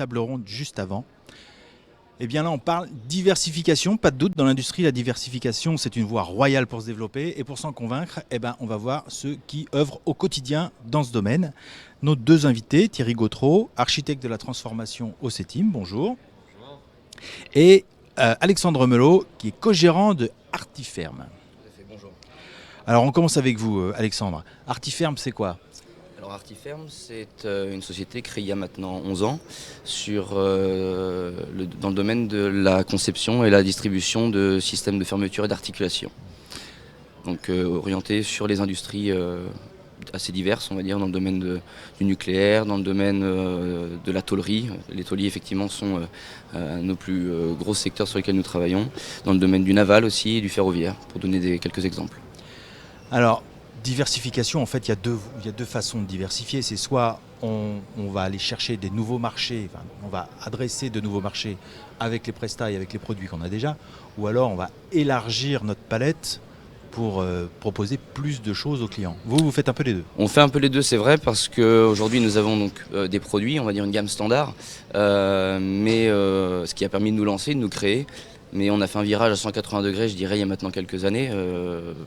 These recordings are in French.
table ronde juste avant. Eh bien là, on parle diversification, pas de doute. Dans l'industrie, la diversification, c'est une voie royale pour se développer. Et pour s'en convaincre, on va voir ceux qui œuvrent au quotidien dans ce domaine. Nos deux invités, Thierry Gautreau, architecte de la transformation au CETIM, bonjour. Bonjour. Et Alexandre Melot, qui est co-gérant de Artiferm. Bonjour. Alors on commence avec vous, Alexandre. Artiferm, c'est quoi ? Alors Artiferm, c'est une société créée il y a maintenant 11 ans dans le domaine de la conception et la distribution de systèmes de fermeture et d'articulation. Donc orienté sur les industries assez diverses, on va dire, dans le domaine du nucléaire, dans le domaine de la tôlerie. Les tôliers effectivement sont nos plus gros secteurs sur lesquels nous travaillons, dans le domaine du naval aussi et du ferroviaire, pour donner quelques exemples. Alors, diversification, en fait, il y a deux façons de diversifier. C'est soit on va aller chercher des nouveaux marchés, enfin, on va adresser de nouveaux marchés avec les prestats et avec les produits qu'on a déjà, ou alors on va élargir notre palette pour proposer plus de choses aux clients. Vous faites un peu les deux. On fait un peu les deux, c'est vrai, parce qu'aujourd'hui nous avons donc des produits, on va dire une gamme standard, mais ce qui a permis de nous lancer, de nous créer. Mais on a fait un virage à 180 degrés, je dirais, il y a maintenant quelques années,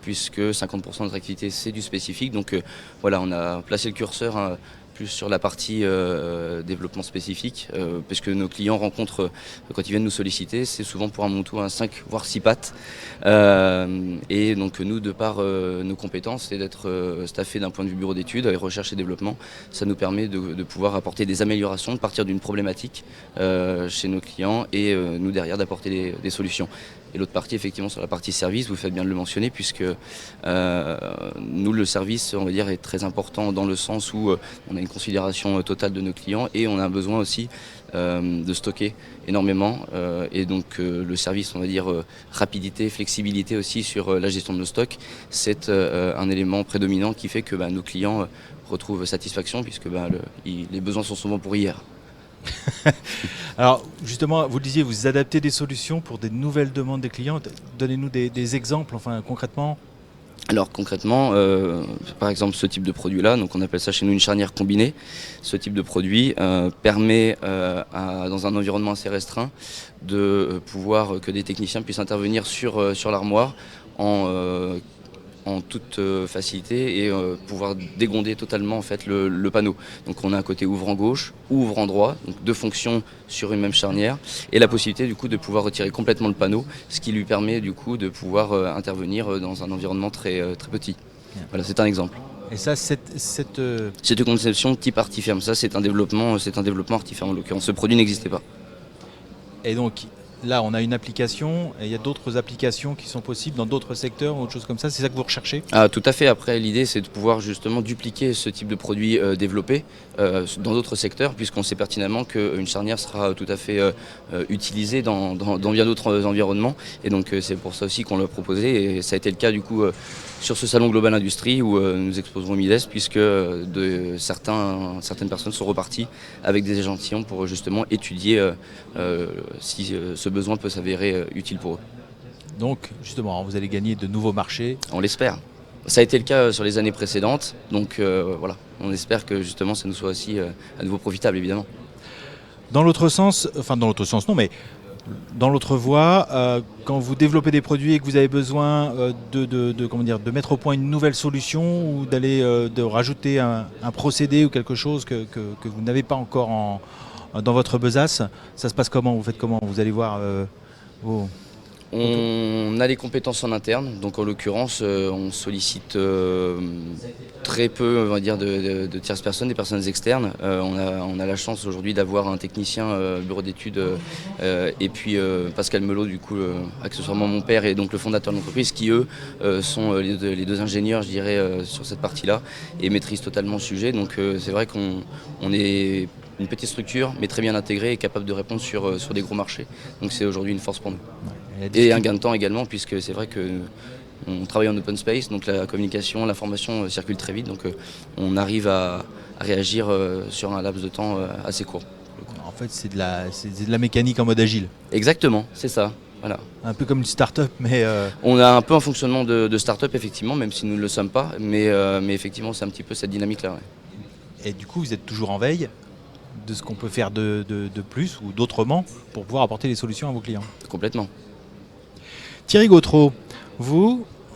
puisque 50% de notre activité, c'est du spécifique. Donc voilà, on a placé le curseur plus sur la partie développement spécifique, puisque nos clients rencontrent, quand ils viennent nous solliciter, c'est souvent pour un montou à 5 voire 6 pattes. Et donc nous, de par nos compétences et d'être staffés d'un point de vue bureau d'études, avec recherche et développement, ça nous permet de pouvoir apporter des améliorations, de partir d'une problématique chez nos clients et nous derrière d'apporter des solutions. Et l'autre partie, effectivement, sur la partie service, vous faites bien de le mentionner, puisque nous, le service, on va dire, est très important dans le sens où on a une considération totale de nos clients et on a besoin aussi de stocker énormément. Et donc, le service, on va dire, rapidité, flexibilité aussi sur la gestion de nos stocks, c'est un élément prédominant qui fait que nos clients retrouvent satisfaction, puisque les besoins sont souvent pour hier. Alors justement, vous le disiez, vous adaptez des solutions pour des nouvelles demandes des clients. Donnez-nous des exemples, enfin concrètement. Alors concrètement, par exemple ce type de produit-là, donc on appelle ça chez nous une charnière combinée. Ce type de produit permet, dans un environnement assez restreint, de pouvoir que des techniciens puissent intervenir sur l'armoire en toute facilité et pouvoir dégonder totalement en fait le panneau. Donc on a un côté ouvrant gauche ou ouvrant droit, donc deux fonctions sur une même charnière, et la possibilité du coup de pouvoir retirer complètement le panneau, ce qui lui permet du coup de pouvoir intervenir dans un environnement très petit. Voilà, c'est un exemple. Et ça, cette une conception type Artiferm. Ça, c'est un développement Artiferm en l'occurrence. Ce produit n'existait pas. Et donc là, on a une application, et il y a d'autres applications qui sont possibles dans d'autres secteurs ou autre chose comme ça. C'est ça que vous recherchez ? Ah, tout à fait. Après, l'idée, c'est de pouvoir justement dupliquer ce type de produit développé dans d'autres secteurs, puisqu'on sait pertinemment qu'une charnière sera tout à fait utilisée dans bien d'autres environnements. Et donc, c'est pour ça aussi qu'on l'a proposé. Et ça a été le cas du coup sur ce salon Global Industrie où nous exposerons Mides, puisque certaines personnes sont reparties avec des échantillons pour justement étudier si ce besoin peut s'avérer utile pour eux. Donc justement, vous allez gagner de nouveaux marchés. On l'espère. Ça a été le cas sur les années précédentes, donc voilà, on espère que justement ça nous soit aussi à nouveau profitable évidemment. Dans l'autre sens non, mais dans l'autre voie, quand vous développez des produits et que vous avez besoin de mettre au point une nouvelle solution ou de rajouter un procédé ou quelque chose que vous n'avez pas encore dans votre besace, ça se passe comment ? Vous faites comment ? Vous allez voir On a les compétences en interne, donc en l'occurrence on sollicite très peu, on va dire, de tierces personnes, des personnes externes. On a la chance aujourd'hui d'avoir un technicien bureau d'études et puis Pascal Melot, du coup accessoirement mon père et donc le fondateur de l'entreprise, qui eux sont les deux ingénieurs, je dirais, sur cette partie-là et maîtrisent totalement le sujet. Donc c'est vrai qu'on est une petite structure mais très bien intégrée et capable de répondre sur des gros marchés. Donc c'est aujourd'hui une force pour nous. Et un gain de temps également, puisque c'est vrai qu'on travaille en open space, donc la communication, l'information circule très vite, donc on arrive à réagir sur un laps de temps assez court. En fait, c'est de la mécanique en mode agile. Exactement, c'est ça. Voilà. Un peu comme une start-up, mais... On a un peu un fonctionnement de start-up, effectivement, même si nous ne le sommes pas, mais effectivement, c'est un petit peu cette dynamique-là. Ouais. Et du coup, vous êtes toujours en veille ? de ce qu'on peut faire de plus ou d'autrement pour pouvoir apporter des solutions à vos clients. Complètement. Thierry Gautreau,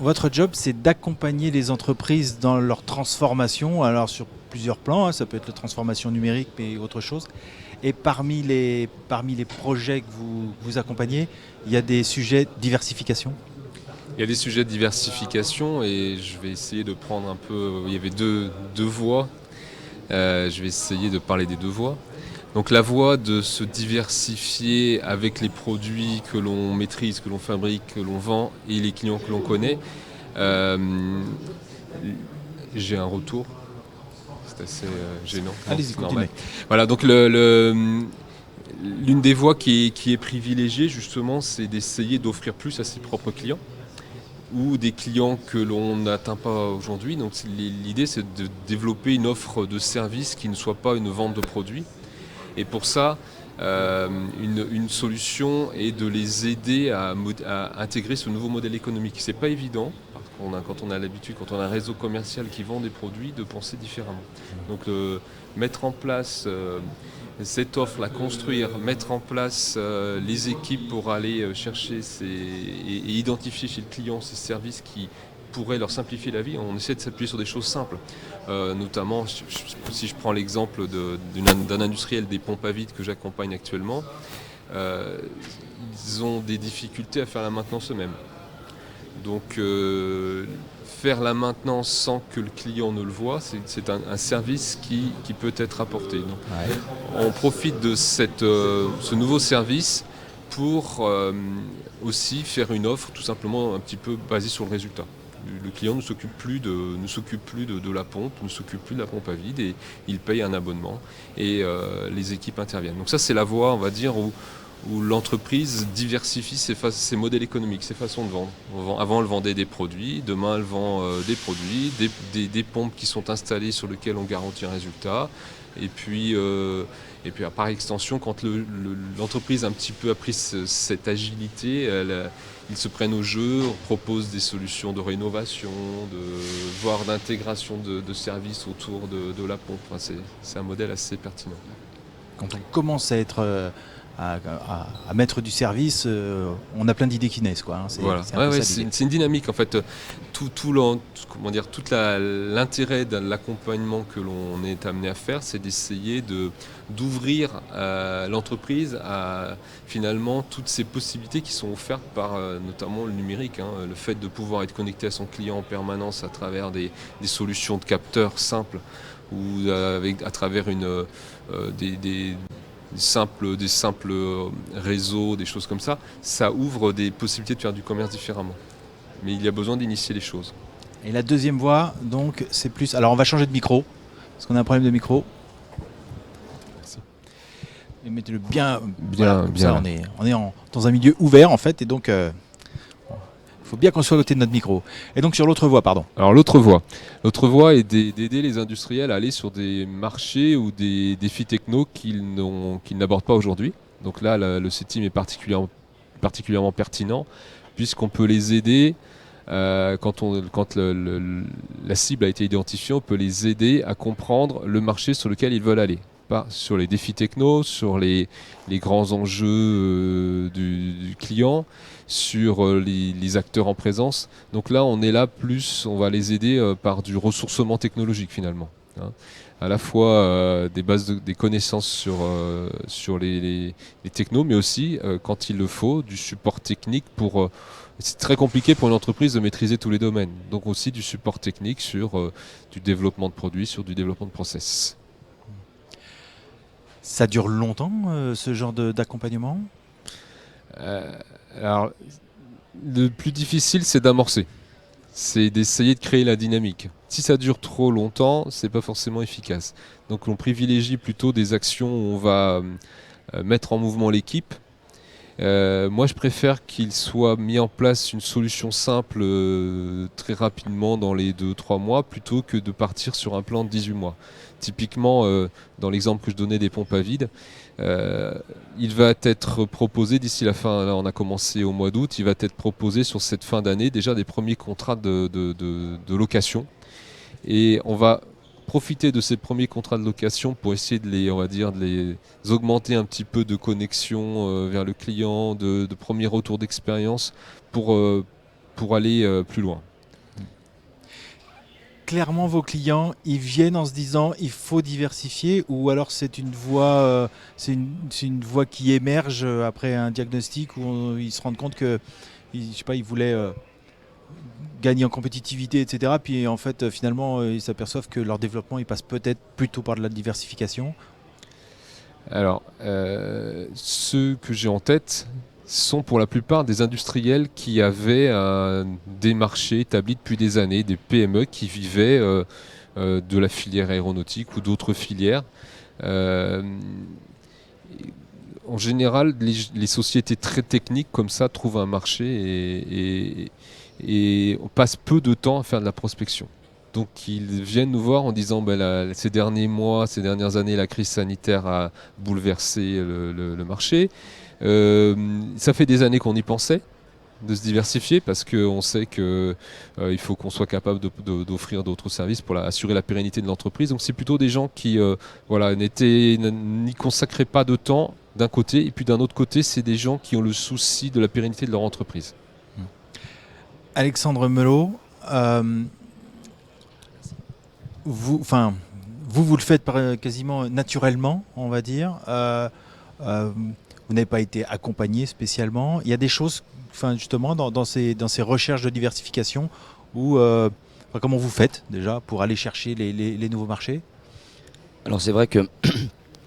votre job, c'est d'accompagner les entreprises dans leur transformation, alors sur plusieurs plans, ça peut être la transformation numérique, mais autre chose. Et parmi les projets que vous accompagnez, il y a des sujets de diversification. Il y a des sujets de diversification et je vais essayer de prendre un peu... Il y avait deux voies. Je vais essayer de parler des deux voies. Donc la voie de se diversifier avec les produits que l'on maîtrise, que l'on fabrique, que l'on vend et les clients que l'on connaît. J'ai un retour. C'est assez gênant. Allez-y, continuez. Voilà, donc l'une des voies qui est privilégiée justement, c'est d'essayer d'offrir plus à ses propres clients ou des clients que l'on n'atteint pas aujourd'hui. Donc l'idée, c'est de développer une offre de service qui ne soit pas une vente de produits. Et pour ça, une solution est de les aider à intégrer ce nouveau modèle économique. C'est pas évident, quand on a l'habitude, quand on a un réseau commercial qui vend des produits, de penser différemment. Donc mettre en place cette offre, la construire, mettre en place les équipes pour aller chercher et identifier chez le client ces services qui pourraient leur simplifier la vie. On essaie de s'appuyer sur des choses simples. Notamment, si je prends l'exemple d'un industriel des pompes à vide que j'accompagne actuellement, ils ont des difficultés à faire la maintenance eux-mêmes. Donc faire la maintenance sans que le client ne le voit, c'est un service qui peut être apporté. Donc, on profite de ce nouveau service pour aussi faire une offre tout simplement un petit peu basée sur le résultat. Le client ne s'occupe plus de la pompe, ne s'occupe plus de la pompe à vide et il paye un abonnement et les équipes interviennent. Donc ça, c'est la voie, on va dire, où l'entreprise diversifie ses modèles économiques, ses façons de vendre. Avant, elle vendait des produits, demain, elle vend des produits, des pompes qui sont installées sur lesquelles on garantit un résultat. Et puis par extension, quand l'entreprise a un petit peu appris cette agilité, ils se prennent au jeu, on propose des solutions de rénovation, voire d'intégration de services autour de la pompe. Enfin, c'est un modèle assez pertinent. Quand on commence à être à mettre du service, on a plein d'idées qui naissent, quoi. Voilà. C'est une dynamique en fait. Tout l'intérêt de l'accompagnement que l'on est amené à faire, c'est d'essayer d'ouvrir l'entreprise à finalement toutes ces possibilités qui sont offertes par notamment le numérique. Le fait de pouvoir être connecté à son client en permanence à travers des solutions de capteurs simples ou à travers des simples réseaux, des choses comme ça, ça ouvre des possibilités de faire du commerce différemment. Mais il y a besoin d'initier les choses. Et la deuxième voie, donc, c'est plus... Alors, on va changer de micro, parce qu'on a un problème de micro. Merci. Et mettez-le bien. Ça, on est dans un milieu ouvert, en fait, et donc... Il faut bien qu'on soit à côté de notre micro. Et donc sur l'autre voie, pardon. Alors l'autre voie est d'aider les industriels à aller sur des marchés ou des défis techno qu'ils n'abordent pas aujourd'hui. Donc là, le CETIM est particulièrement pertinent puisqu'on peut les aider quand la cible a été identifiée, on peut les aider à comprendre le marché sur lequel ils veulent aller. Pas sur les défis techno, sur les grands enjeux du client, sur les acteurs en présence. Donc là, on va les aider par du ressourcement technologique finalement. À la fois des connaissances sur les technos, mais aussi, quand il le faut, du support technique c'est très compliqué pour une entreprise de maîtriser tous les domaines. Donc aussi du support technique sur du développement de produits, sur du développement de process. Ça dure longtemps, ce genre d'accompagnement ? Alors, le plus difficile, c'est d'amorcer. C'est d'essayer de créer la dynamique. Si ça dure trop longtemps, c'est pas forcément efficace. Donc on privilégie plutôt des actions où on va mettre en mouvement l'équipe. Moi, je préfère qu'il soit mis en place une solution simple très rapidement dans les 2-3 mois plutôt que de partir sur un plan de 18 mois. Typiquement, dans l'exemple que je donnais des pompes à vide, il va être proposé d'ici la fin, là on a commencé au mois d'août, il va être proposé sur cette fin d'année déjà des premiers contrats de location. Et on va profiter de ces premiers contrats de location pour essayer de les augmenter un petit peu de connexion vers le client, de premiers retours d'expérience pour aller plus loin. Clairement, vos clients, ils viennent en se disant il faut diversifier, ou alors c'est une voie, c'est une voie qui émerge après un diagnostic où ils se rendent compte que, je sais pas, ils voulaient gagner en compétitivité, etc. Puis en fait, finalement, ils s'aperçoivent que leur développement, il passe peut-être plutôt par de la diversification. Alors, ceux que j'ai en tête sont pour la plupart des industriels qui avaient des marchés établis depuis des années, des PME qui vivaient de la filière aéronautique ou d'autres filières. En général, les sociétés très techniques comme ça trouvent un marché et on passe peu de temps à faire de la prospection. Donc ils viennent nous voir en disant ces derniers mois, ces dernières années, la crise sanitaire a bouleversé le marché. Ça fait des années qu'on y pensait de se diversifier parce qu'on sait qu'il faut qu'on soit capable d'offrir d'autres services pour assurer la pérennité de l'entreprise. Donc c'est plutôt des gens qui n'y consacraient pas de temps d'un côté, et puis d'un autre côté, c'est des gens qui ont le souci de la pérennité de leur entreprise. Alexandre Melot, vous le faites quasiment naturellement, on va dire. Vous n'avez pas été accompagné spécialement. Il y a des choses, justement, dans ces recherches de diversification où, comment vous faites déjà pour aller chercher les nouveaux marchés? Alors c'est vrai que,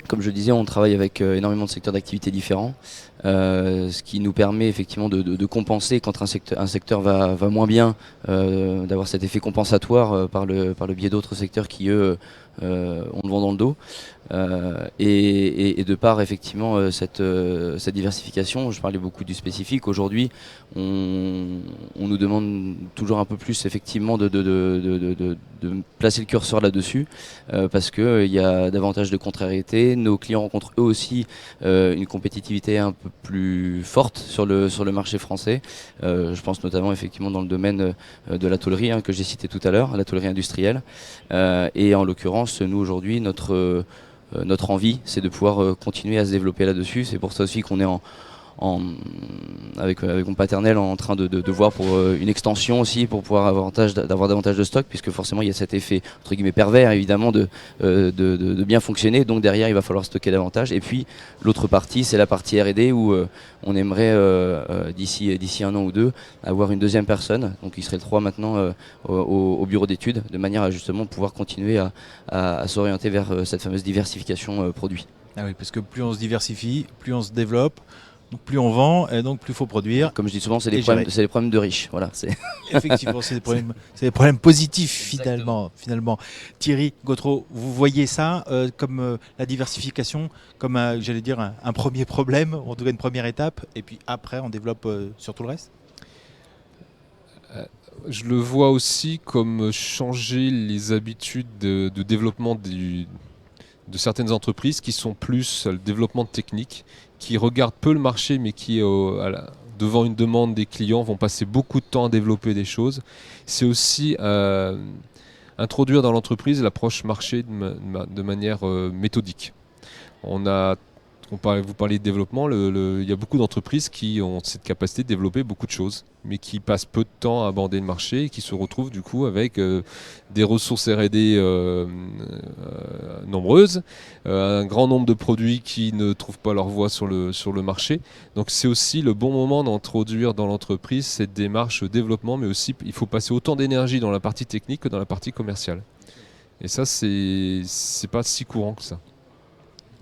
comme je disais, on travaille avec énormément de secteurs d'activité différents, ce qui nous permet effectivement de compenser quand un secteur va moins bien, d'avoir cet effet compensatoire par le biais d'autres secteurs qui, eux, ont le vent dans le dos. Et de par effectivement cette diversification, je parlais beaucoup du spécifique. Aujourd'hui, on nous demande toujours un peu plus effectivement de placer le curseur là-dessus, parce qu'il y a davantage de contrariétés. Nos clients rencontrent eux aussi une compétitivité un peu plus forte sur le marché français. Je pense notamment effectivement dans le domaine de la tôlerie, que j'ai cité tout à l'heure, la tôlerie industrielle. Et en l'occurrence, nous aujourd'hui, notre envie, c'est de pouvoir continuer à se développer là-dessus. C'est pour ça aussi qu'on est avec mon paternel en train de voir pour une extension aussi, pour pouvoir avoir davantage de stock, puisque forcément il y a cet effet entre guillemets pervers évidemment de bien fonctionner. Donc derrière il va falloir stocker davantage. Et puis l'autre partie, c'est la partie R&D où on aimerait d'ici un an ou deux avoir une deuxième personne, donc il serait le 3 maintenant au bureau d'études, de manière à justement pouvoir continuer à s'orienter vers cette fameuse diversification produit. Ah oui, parce que plus on se diversifie, plus on se développe, donc plus on vend, et donc plus il faut produire. Comme je dis souvent, c'est les problèmes de riches. Voilà, effectivement, c'est des problèmes positifs finalement. Thierry Gautreau, vous voyez ça comme la diversification, comme j'allais dire un premier problème, en tout cas une première étape, et puis après on développe sur tout le reste? Je le vois aussi comme changer les habitudes de développement de certaines entreprises qui sont plus le développement technique, qui regardent peu le marché mais qui, devant une demande des clients, vont passer beaucoup de temps à développer des choses. C'est aussi introduire dans l'entreprise l'approche marché de manière méthodique. Vous parlez de développement, il y a beaucoup d'entreprises qui ont cette capacité de développer beaucoup de choses, mais qui passent peu de temps à aborder le marché et qui se retrouvent du coup avec des ressources R&D nombreuses, un grand nombre de produits qui ne trouvent pas leur voie sur le marché. Donc c'est aussi le bon moment d'introduire dans l'entreprise cette démarche développement, mais aussi il faut passer autant d'énergie dans la partie technique que dans la partie commerciale. Et ça, c'est pas si courant que ça.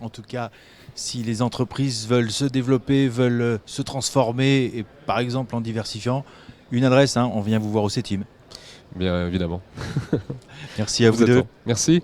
En tout cas, si les entreprises veulent se développer, veulent se transformer, et par exemple en diversifiant, une adresse, on vient vous voir au CETIM. Bien évidemment. Merci à vous deux. Merci.